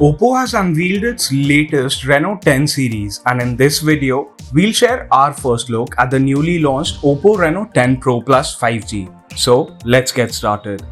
Oppo has unveiled its latest Reno 10 series, and in this video, we'll share our first look at the newly launched Oppo Reno 10 Pro Plus 5G. So let's get started.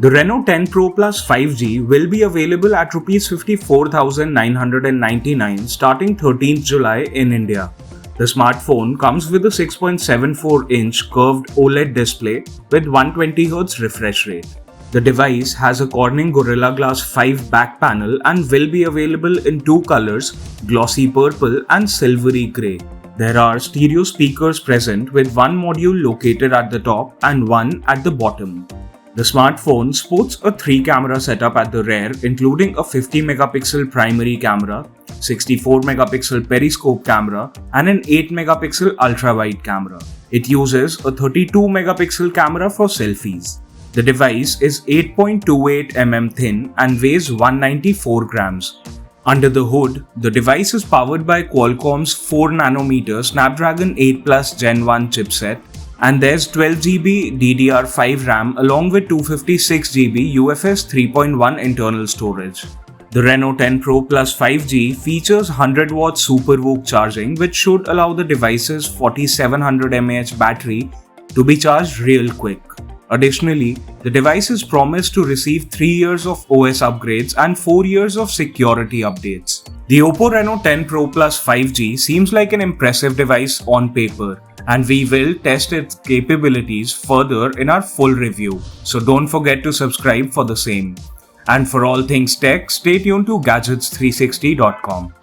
The Reno 10 Pro Plus 5G will be available at Rs 54,999 starting 13th July in India. The smartphone comes with a 6.74-inch curved OLED display with 120Hz refresh rate. The device has a Corning Gorilla Glass 5 back panel and will be available in two colors, glossy purple and silvery grey. There are stereo speakers present with one module located at the top and one at the bottom. The smartphone sports a 3-camera setup at the rear, including a 50-megapixel primary camera, 64-megapixel periscope camera, and an 8-megapixel ultra-wide camera. It uses a 32-megapixel camera for selfies. The device is 8.28 mm thin and weighs 194 grams. Under the hood, the device is powered by Qualcomm's 4nm Snapdragon 8 Plus Gen 1 chipset, and there's 12GB DDR5 RAM along with 256GB UFS 3.1 internal storage. The Reno 10 Pro Plus 5G features 100-watt Super VOOC charging, which should allow the device's 4700 mAh battery to be charged real quick. Additionally, the device is promised to receive 3 years of OS upgrades and 4 years of security updates. The Oppo Reno 10 Pro Plus 5G seems like an impressive device on paper, and we will test its capabilities further in our full review, so don't forget to subscribe for the same. And for all things tech, stay tuned to gadgets360.com.